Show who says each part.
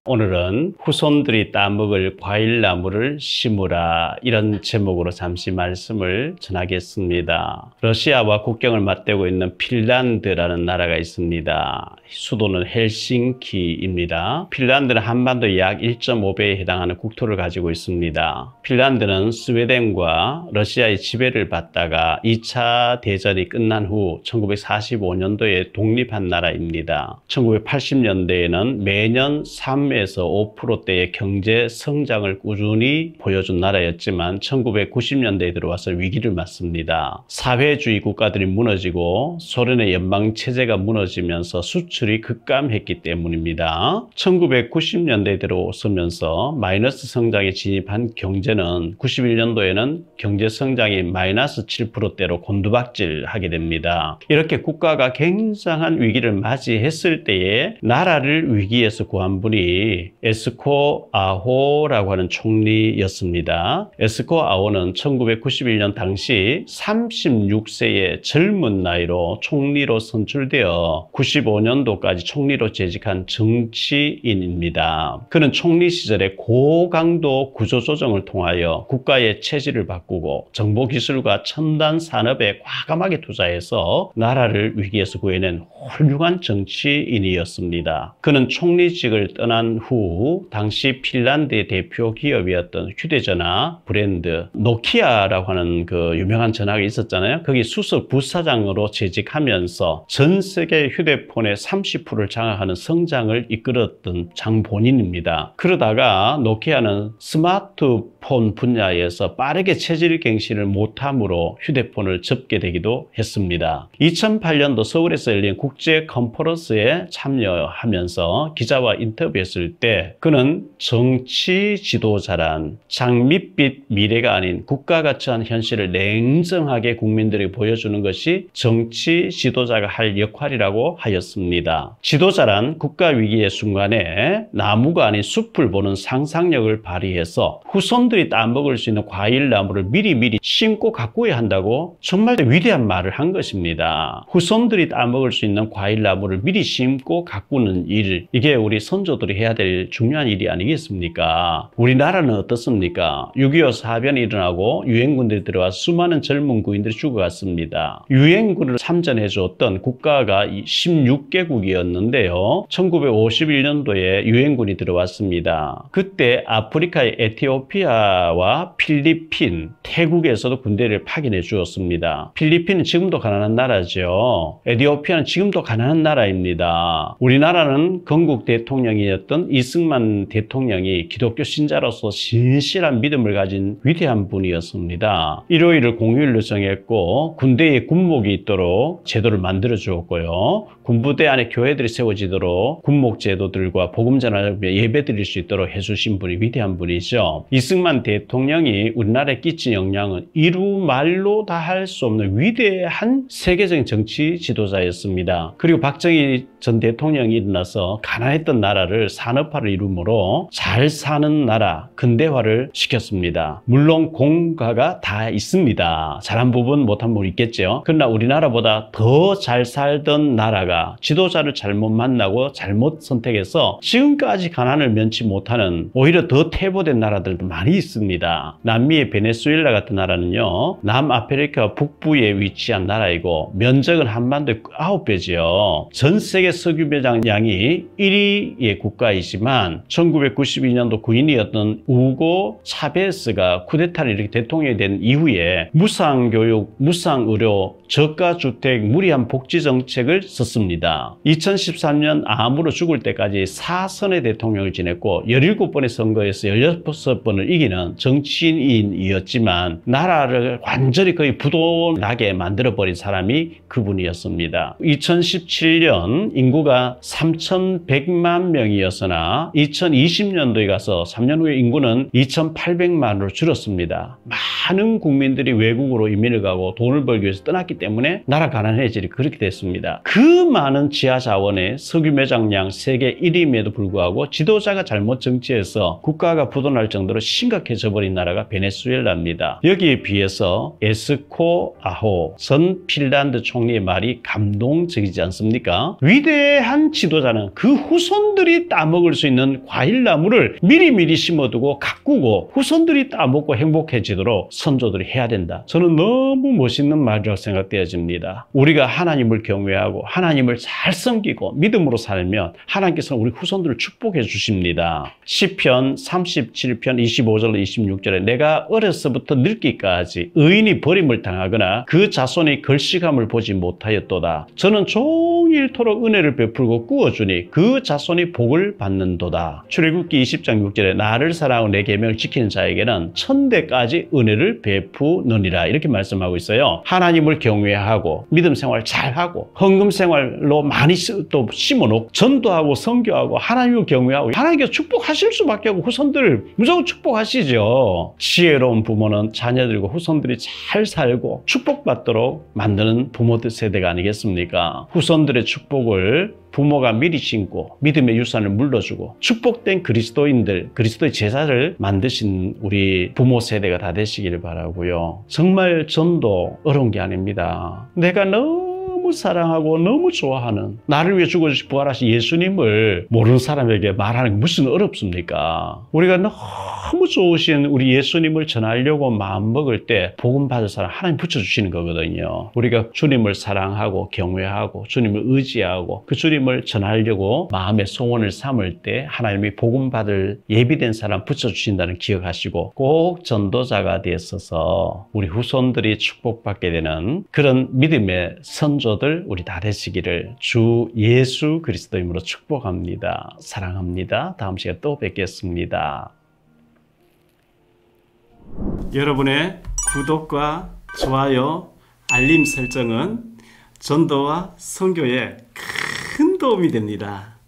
Speaker 1: 오늘은 후손들이 따먹을 과일나무를 심으라, 이런 제목으로 잠시 말씀을 전하겠습니다. 러시아와 국경을 맞대고 있는 핀란드라는 나라가 있습니다. 수도는 헬싱키입니다. 핀란드는 한반도의 약 1.5배에 해당하는 국토를 가지고 있습니다. 핀란드는 스웨덴과 러시아의 지배를 받다가 2차 대전이 끝난 후 1945년도에 독립한 나라입니다. 1980년대에는 매년 3에서 5%대의 경제 성장을 꾸준히 보여준 나라였지만 1990년대에 들어와서 위기를 맞습니다. 사회주의 국가들이 무너지고 소련의 연방체제가 무너지면서 수출이 급감했기 때문입니다. 1990년대에 들어서면서 마이너스 성장에 진입한 경제는 91년도에는 경제 성장이 마이너스 7%대로 곤두박질하게 됩니다. 이렇게 국가가 굉장한 위기를 맞이했을 때에 나라를 위기에서 구한 분이 에스코 아호라고 하는 총리였습니다. 에스코 아호는 1991년 당시 36세의 젊은 나이로 총리로 선출되어 95년도까지 총리로 재직한 정치인입니다. 그는 총리 시절에 고강도 구조조정을 통하여 국가의 체질을 바꾸고 정보기술과 첨단 산업에 과감하게 투자해서 나라를 위기에서 구해낸 훌륭한 정치인이었습니다. 그는 총리직을 떠난 후 당시 핀란드의 대표 기업이었던 휴대전화 브랜드 노키아라고 하는 그 유명한 전화가 있었잖아요. 거기 수석 부사장으로 재직하면서 전 세계 휴대폰의 30%를 장악하는 성장을 이끌었던 장본인입니다. 그러다가 노키아는 스마트폰 분야에서 빠르게 체질 갱신을 못함으로 휴대폰을 접게 되기도 했습니다. 2008년도 서울에서 열린 국제 컨퍼런스에 참여하면서 기자와 인터뷰했을 때 그는 정치 지도자란 장밋빛 미래가 아닌 국가 가치한 현실을 냉정하게 국민들에게 보여주는 것이 정치 지도자가 할 역할이라고 하였습니다. 지도자란 국가 위기의 순간에 나무가 아닌 숲을 보는 상상력을 발휘해서 후손들이 따먹을 수 있는 과일나무를 미리 심고 가꾸어야 한다고 정말 위대한 말을 한 것입니다. 후손들이 따먹을 수 있는 과일나무를 미리 심고 가꾸는 일, 이게 우리 선조들이 해야 될 중요한 일이 아니겠습니까? 우리나라는 어떻습니까? 6.25 사변이 일어나고 유엔군들이 들어와서 수많은 젊은 구인들이 죽어갔습니다. 유엔군을 참전해 줬던 국가가 16개국이었는데요. 1951년도에 유엔군이 들어왔습니다. 그때 아프리카의 에티오피아와 필리핀, 태국에서도 군대를 파견해 주었습니다. 필리핀은 지금도 가난한 나라죠. 에티오피아는 지금도 가난한 나라입니다. 우리나라는 건국 대통령이었던 이승만 대통령이 기독교 신자로서 신실한 믿음을 가진 위대한 분이었습니다. 일요일을 공휴일로 정했고 군대에 군목이 있도록 제도를 만들어 주었고요. 군부대 안에 교회들이 세워지도록 군목 제도들과 복음 전하며 예배 드릴 수 있도록 해주신 분이 위대한 분이죠. 이승만 대통령이 우리나라에 끼친 영향은 이루 말로 다 할 수 없는 위대한 세계적인 정치 지도자였습니다. 그리고 박정희 전 대통령이 일어나서 가난했던 나라를 산업화를 이루므로 잘 사는 나라, 근대화를 시켰습니다. 물론 공과가 다 있습니다. 잘한 부분, 못한 부분 있겠죠. 그러나 우리나라보다 더 잘 살던 나라가 지도자를 잘못 만나고 잘못 선택해서 지금까지 가난을 면치 못하는 오히려 더 퇴보된 나라들도 많이 있습니다. 남미의 베네수엘라 같은 나라는요, 남아프리카 북부에 위치한 나라이고 면적은 한반도의 9배지요. 전 세계 석유 매장량이 1위의 국가이지만 1992년도 구인이었던 우고 차베스가 쿠데타를 이렇게 대통령이 된 이후에 무상교육, 무상의료, 저가주택, 무리한 복지정책을 썼습니다. 2013년 암으로 죽을 때까지 4선의 대통령을 지냈고 17번의 선거에서 16번을 이기는 정치인이었지만 나라를 완전히 거의 부도나게 만들어버린 사람이 그분이었습니다. 2017년 인구가 3,100만 명이어서는 그러나 2020년도에 가서 3년 후에 인구는 2,800만으로 줄었습니다. 많은 국민들이 외국으로 이민을 가고 돈을 벌기 위해서 떠났기 때문에 나라 가난해질이 그렇게 됐습니다. 그 많은 지하 자원의 석유 매장량 세계 1위임에도 불구하고 지도자가 잘못 정치해서 국가가 부도날 정도로 심각해져 버린 나라가 베네수엘라입니다. 여기에 비해서 에스코 아호 전 핀란드 총리의 말이 감동적이지 않습니까? 위대한 지도자는 그 후손들이 따먹을 수 있는 과일나무를 미리미리 심어두고 가꾸고 후손들이 따먹고 행복해지도록 선조들이 해야 된다. 저는 너무 멋있는 말이라고 생각되어집니다. 우리가 하나님을 경외하고 하나님을 잘 섬기고 믿음으로 살면 하나님께서는 우리 후손들을 축복해 주십니다. 시편 37편 25절 26절에 내가 어려서부터 늙기까지 의인이 버림을 당하거나 그 자손이 걸식함을 보지 못하였도다. 저는 종일토록 은혜를 베풀고 꾸어주니 그 자손이 복을 받는도다. 출애굽기 20장 6절에 나를 사랑하고 내 계명을 지키는 자에게는 천대까지 은혜를 베푸느니라 이렇게 말씀하고 있어요. 하나님을 경외하고 믿음 생활 잘하고 헌금 생활로 많이 또 심어놓고 전도하고 선교하고 하나님을 경외하고 하나님께서 축복하실 수밖에 없고 후손들을 무조건 축복하시죠. 지혜로운 부모는 자녀들과 후손들이 잘 살고 축복받도록 만드는 부모들 세대가 아니겠습니까? 후손들의 축복을 부모가 미리 심고 믿음의 유산을 물려주고 축복된 그리스도인들, 그리스도의 제자를 만드신 우리 부모 세대가 다 되시기를 바라고요. 정말 전도 어려운 게 아닙니다. 내가 너무 사랑하고 너무 좋아하는 나를 위해 죽어주시 부활하신 예수님을 모르는 사람에게 말하는 게 무슨 어렵습니까? 우리가 너무 좋으신 우리 예수님을 전하려고 마음먹을 때 복음 받을 사람 하나님 붙여주시는 거거든요. 우리가 주님을 사랑하고 경외하고 주님을 의지하고 그 주님을 전하려고 마음의 소원을 삼을 때 하나님이 복음 받을 예비된 사람 붙여주신다는 기억하시고 꼭 전도자가 되어서 우리 후손들이 축복받게 되는 그런 믿음의 선조들 우리 다 되시기를 주 예수 그리스도 이름으로 축복합니다. 사랑합니다. 다음 시간에 또 뵙겠습니다. 여러분의 구독과 좋아요, 알림 설정은 전도와 선교에 큰 도움이 됩니다.